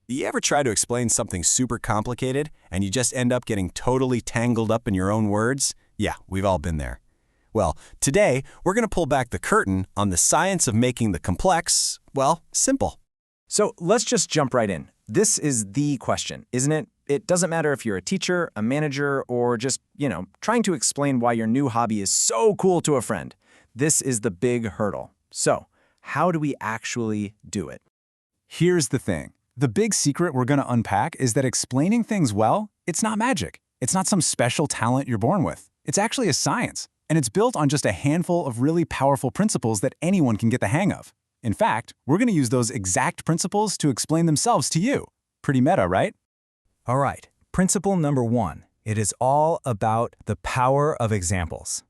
You ever try to explain something super complicated and you just end up getting totally tangled up in your own words? Yeah, we've all been there. Well, today we're going to pull back the curtain on the science of making the complex, well, simple. So let's just jump right in. This is the question, isn't it? It doesn't matter if you're a teacher, a manager, or just, trying to explain why your new hobby is so cool to a friend. This is the big hurdle. So, how do we actually do it? Here's the thing. The big secret we're going to unpack is that explaining things well, it's not magic. It's not some special talent you're born with. It's actually a science, and it's built on just a handful of really powerful principles that anyone can get the hang of. In fact, we're going to use those exact principles to explain themselves to you. Pretty meta, right? All right, principle number 1. It is all about the power of examples.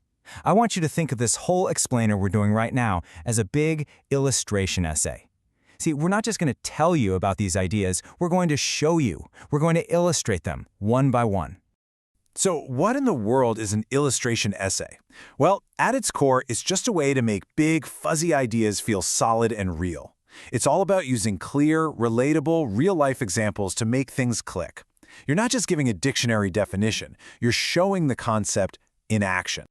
I want you to think of this whole explainer we're doing right now as a big illustration essay. See, we're not just going to tell you about these ideas, we're going to show you. We're going to illustrate them one by one. So what in the world is an illustration essay? Well, at its core, it's just a way to make big, fuzzy ideas feel solid and real. It's all about using clear, relatable, real-life examples to make things click. You're not just giving a dictionary definition, you're showing the concept in action.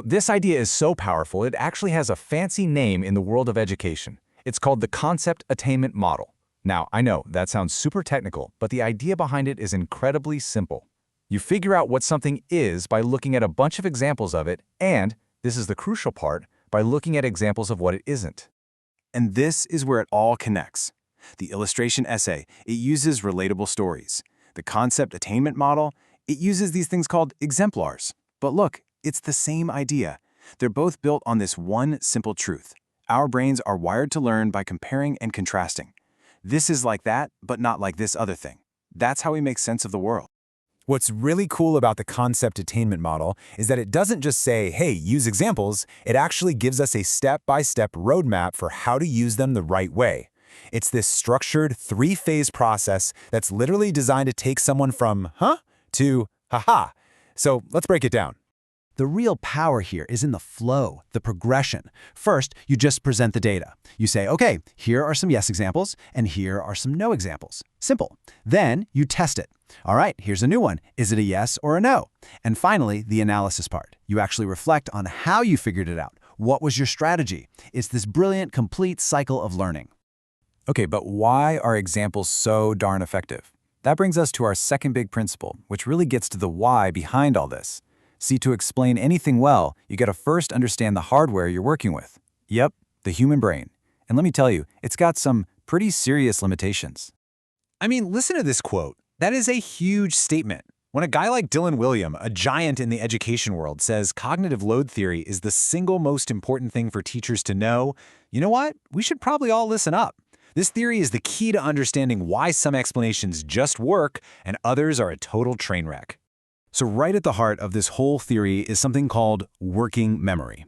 This idea is so powerful, it actually has a fancy name in the world of education. It's called the concept attainment model. Now, I know that sounds super technical, but the idea behind it is incredibly simple. You figure out what something is by looking at a bunch of examples of it, and, this is the crucial part, by looking at examples of what it isn't. And this is where it all connects. The illustration essay, it uses relatable stories. The concept attainment model, it uses these things called exemplars. But look, it's the same idea. They're both built on this one simple truth. Our brains are wired to learn by comparing and contrasting. This is like that, but not like this other thing. That's how we make sense of the world. What's really cool about the concept attainment model is that it doesn't just say, hey, use examples, it actually gives us a step-by-step roadmap for how to use them the right way. It's this structured 3-phase process that's literally designed to take someone from, huh, to, haha. So let's break it down. The real power here is in the flow, the progression. First, you just present the data. You say, okay, here are some yes examples, and here are some no examples. Simple. Then you test it. All right, here's a new one. Is it a yes or a no? And finally, the analysis part. You actually reflect on how you figured it out. What was your strategy? It's this brilliant, complete cycle of learning. Okay, but why are examples so darn effective? That brings us to our second big principle, which really gets to the why behind all this. See, to explain anything well, you gotta first understand the hardware you're working with. Yep, the human brain. And let me tell you, it's got some pretty serious limitations. I mean, listen to this quote. That is a huge statement. When a guy like Dylan Wiliam, a giant in the education world, says cognitive load theory is the single most important thing for teachers to know, you know what? We should probably all listen up. This theory is the key to understanding why some explanations just work and others are a total train wreck. So right at the heart of this whole theory is something called working memory.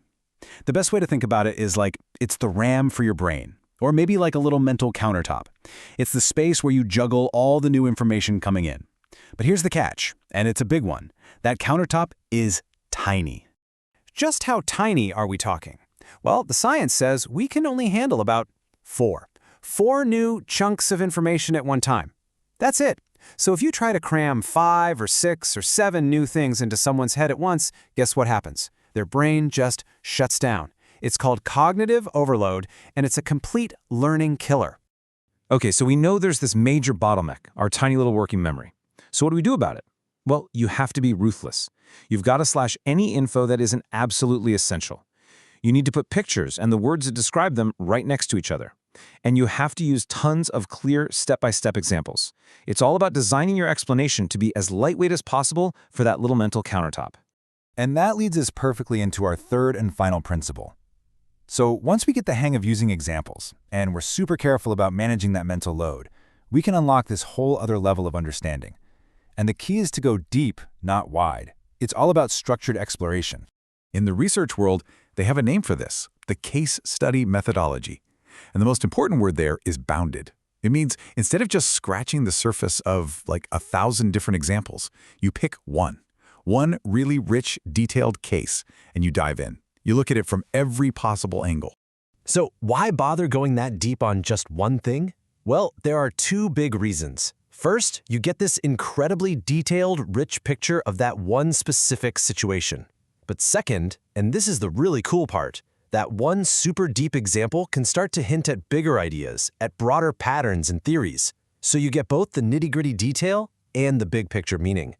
The best way to think about it is like it's the RAM for your brain, or maybe like a little mental countertop. It's the space where you juggle all the new information coming in. But here's the catch, and it's a big one. That countertop is tiny. Just how tiny are we talking? Well, the science says we can only handle about 4 new chunks of information at one time. That's it. So if you try to cram 5 or 6 or 7 new things into someone's head at once, guess what happens? Their brain just shuts down. It's called cognitive overload, and it's a complete learning killer. Okay, so we know there's this major bottleneck, our tiny little working memory. So what do we do about it? Well, you have to be ruthless. You've got to slash any info that isn't absolutely essential. You need to put pictures and the words that describe them right next to each other. And you have to use tons of clear step-by-step examples. It's all about designing your explanation to be as lightweight as possible for that little mental countertop. And that leads us perfectly into our third and final principle. So once we get the hang of using examples, and we're super careful about managing that mental load, we can unlock this whole other level of understanding. And the key is to go deep, not wide. It's all about structured exploration. In the research world, they have a name for this, the case study methodology. And the most important word there is bounded. It means instead of just scratching the surface of like 1,000 different examples, you pick one really rich, detailed case, and you dive in. You look at it from every possible angle. So why bother going that deep on just one thing? Well, there are two big reasons. First, you get this incredibly detailed, rich picture of that one specific situation. But second, and this is the really cool part, that one super deep example can start to hint at bigger ideas, at broader patterns and theories. So you get both the nitty-gritty detail and the big picture meaning.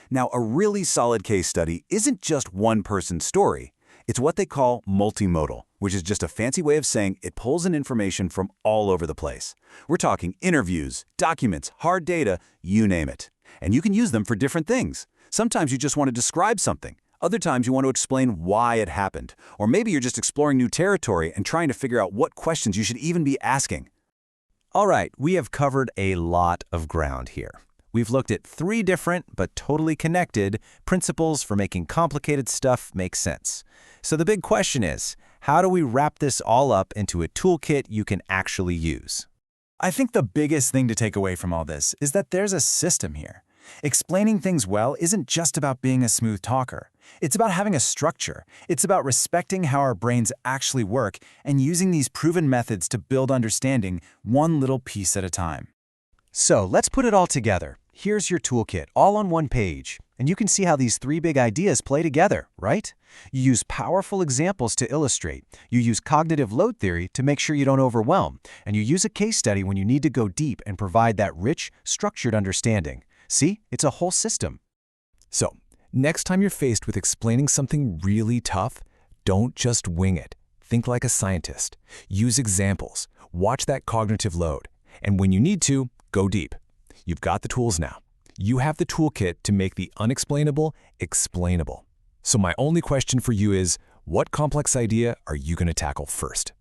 Now, a really solid case study isn't just one person's story. It's what they call multimodal, which is just a fancy way of saying it pulls in information from all over the place. We're talking interviews, documents, hard data, you name it. And you can use them for different things. Sometimes you just want to describe something. Other times you want to explain why it happened. Or maybe you're just exploring new territory and trying to figure out what questions you should even be asking. All right, we have covered a lot of ground here. We've looked at 3 different but totally connected principles for making complicated stuff make sense. So the big question is, how do we wrap this all up into a toolkit you can actually use? I think the biggest thing to take away from all this is that there's a system here. Explaining things well isn't just about being a smooth talker. It's about having a structure. It's about respecting how our brains actually work and using these proven methods to build understanding one little piece at a time. So let's put it all together. Here's your toolkit, all on one page. And you can see how these 3 big ideas play together, right? You use powerful examples to illustrate. You use cognitive load theory to make sure you don't overwhelm. And you use a case study when you need to go deep and provide that rich, structured understanding. See, it's a whole system. So, next time you're faced with explaining something really tough, don't just wing it. Think like a scientist. Use examples. Watch that cognitive load. And when you need to, go deep. You've got the tools now. You have the toolkit to make the unexplainable explainable. So my only question for you is, what complex idea are you going to tackle first?